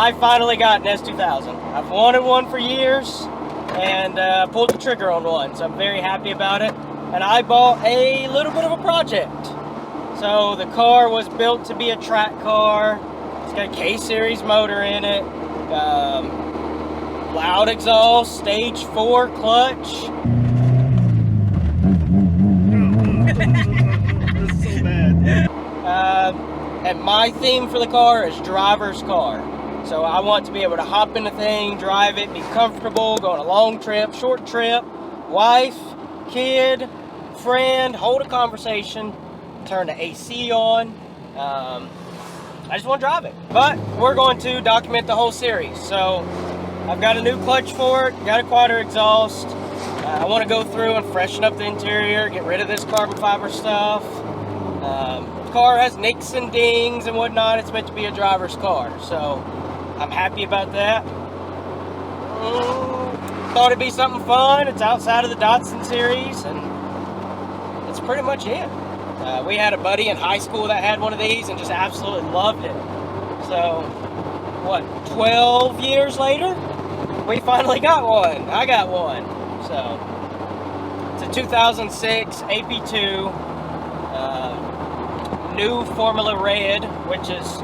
I finally got an S2000. I've wanted one for years, and pulled the trigger on one, so I'm very happy about it. And I bought a little bit of a project. So the car was built to be a track car. It's got a K-Series motor in it, loud exhaust, stage 4 clutch. That's so bad. And my theme for the car is driver's car. So I want to be able to hop in the thing, drive it, be comfortable, go on a long trip, short trip, wife, kid, friend, hold a conversation, turn the AC on. I just want to drive it. But we're going to document the whole series. So I've got a new clutch for it, got a quieter exhaust. I want to go through and freshen up the interior, get rid of this carbon fiber stuff. The car has nicks and dings and whatnot. It's meant to be a driver's car, so I'm happy about that. Thought it'd be something fun. It's outside of the Datsun series, and that's pretty much it. We had a buddy in high school that had one of these and just absolutely loved it. So, what, 12 years later, we finally got one. I got one. So, it's a 2006 AP2, new Formula Red, which is,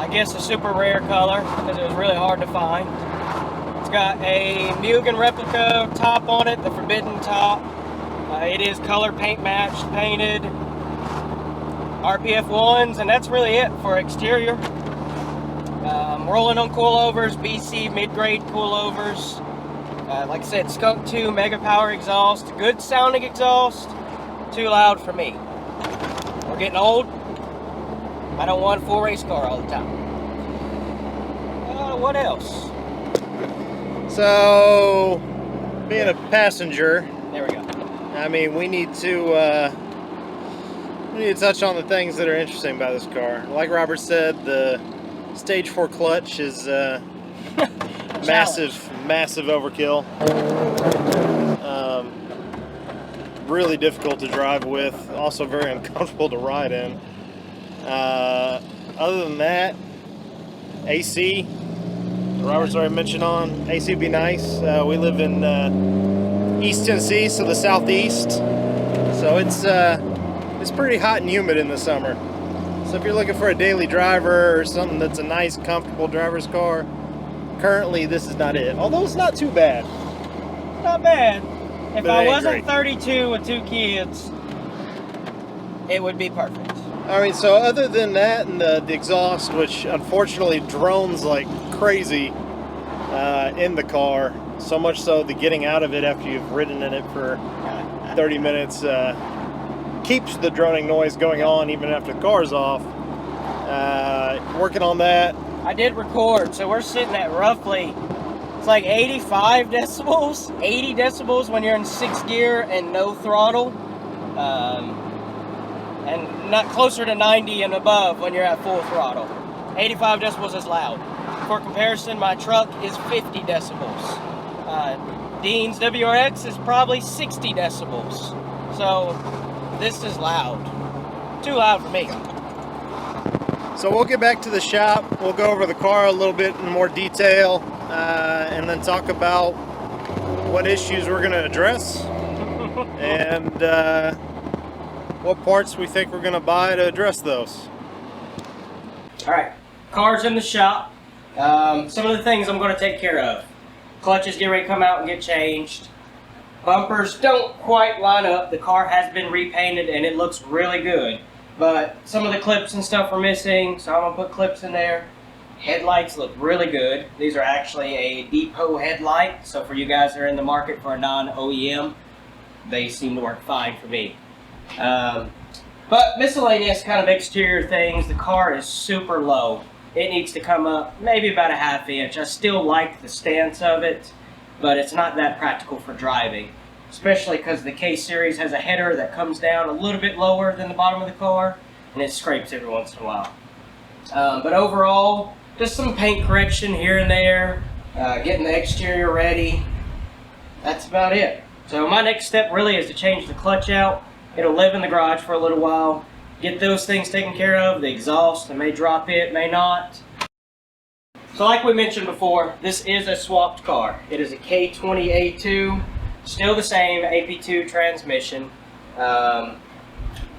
I guess, a super rare color because it was really hard to find. It's got a Mugen replica top on it, the Forbidden top. It is color paint matched, painted, RPF 1s, and that's really it for exterior. Rolling on coilovers, BC mid-grade coilovers. Like I said, Skunk 2 mega power exhaust, good sounding exhaust, too loud for me. We're getting old. I don't want a full race car all the time. What else? So, being a passenger, there we go. I mean, we need to touch on the things that are interesting about this car. Like Robert said, the stage 4 clutch is massive overkill. Really difficult to drive with, also very uncomfortable to ride in. Other than that, AC, Robert's already mentioned on, AC would be nice. We live in East Tennessee, so the southeast, so it's pretty hot and humid in the summer. So if you're looking for a daily driver or something that's a nice, comfortable driver's car, currently this is not it. Although it's not too bad. Not bad. If I wasn't great. 32 with 2 kids, it would be perfect. I mean, so other than that and the exhaust, which unfortunately drones like crazy in the car, so much so the getting out of it after you've ridden in it for 30 minutes keeps the droning noise going on even after the car's off. Working on that. I did record, so we're sitting at roughly, it's like 85 decibels, 80 decibels when you're in 6th gear and no throttle, and not closer to 90 and above when you're at full throttle. 85 decibels is loud. For comparison, my truck is 50 decibels. Dean's WRX is probably 60 decibels. So this is loud. Too loud for me. So we'll get back to the shop. We'll go over the car a little bit in more detail, and then talk about what issues we're going to address and what parts we think we're going to buy to address those. Alright, car's in the shop. Some of the things I'm going to take care of. Clutches get ready to come out and get changed. Bumpers don't quite line up. The car has been repainted and it looks really good. But some of the clips and stuff are missing, so I'm going to put clips in there. Headlights look really good. These are actually a depot headlight, so for you guys that are in the market for a non-OEM, they seem to work fine for me. But miscellaneous kind of exterior things. The car is super low. It needs to come up maybe about a ½ inch. I still like the stance of it, but it's not that practical for driving. Especially because the K-Series has a header that comes down a little bit lower than the bottom of the car, and it scrapes every once in a while. But overall, just some paint correction here and there, getting the exterior ready. That's about it. So my next step really is to change the clutch out. It'll live in the garage for a little while. Get those things taken care of. The exhaust, I may drop it, may not. So So like we mentioned before, this is a swapped car. It is a K20A2, still the same AP2 transmission.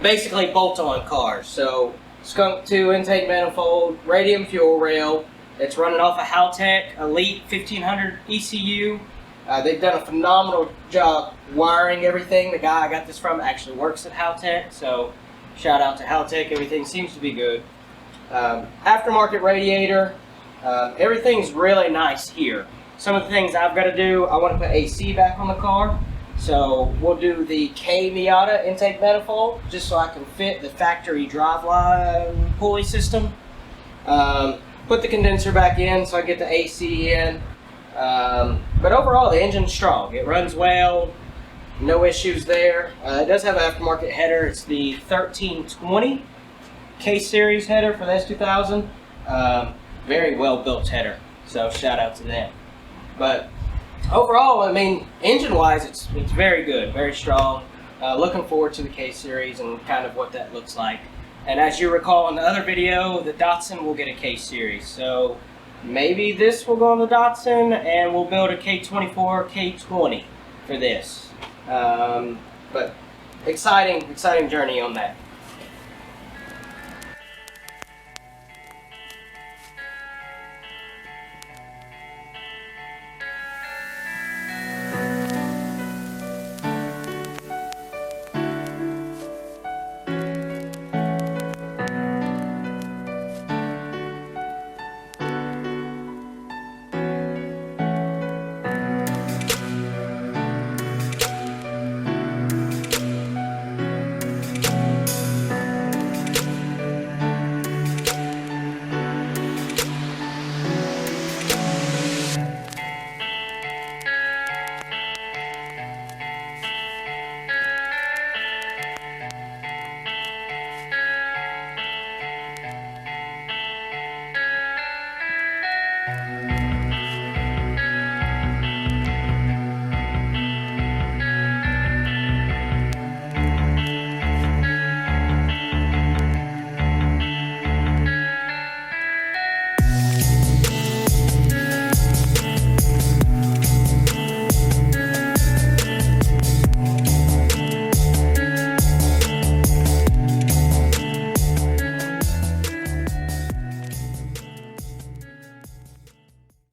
Basically bolt-on cars. So skunk 2 intake manifold, radium fuel rail. It's running off a Haltech Elite 1500 ECU. They've done a phenomenal job wiring everything. The guy I got this from actually works at Haltech, so shout out to Haltech. Everything seems to be good. Aftermarket radiator. Everything's really nice here. Some of the things I've got to do, I want to put AC back on the car. So we'll do the K Miata intake manifold just so I can fit the factory driveline pulley system. Put the condenser back in so I get the AC in. But overall the engine's strong. It runs well. No issues there. It does have an aftermarket header. It's the 1320 K Series header for the S2000. Very well built header. So shout out to them. But overall, I mean, engine-wise, it's very good, very strong. Looking forward to the K Series and kind of what that looks like. And as you recall in the other video, the Datsun will get a K Series. So maybe this will go on the Datsun, and we'll build a K24, K20 for this. But exciting journey on that.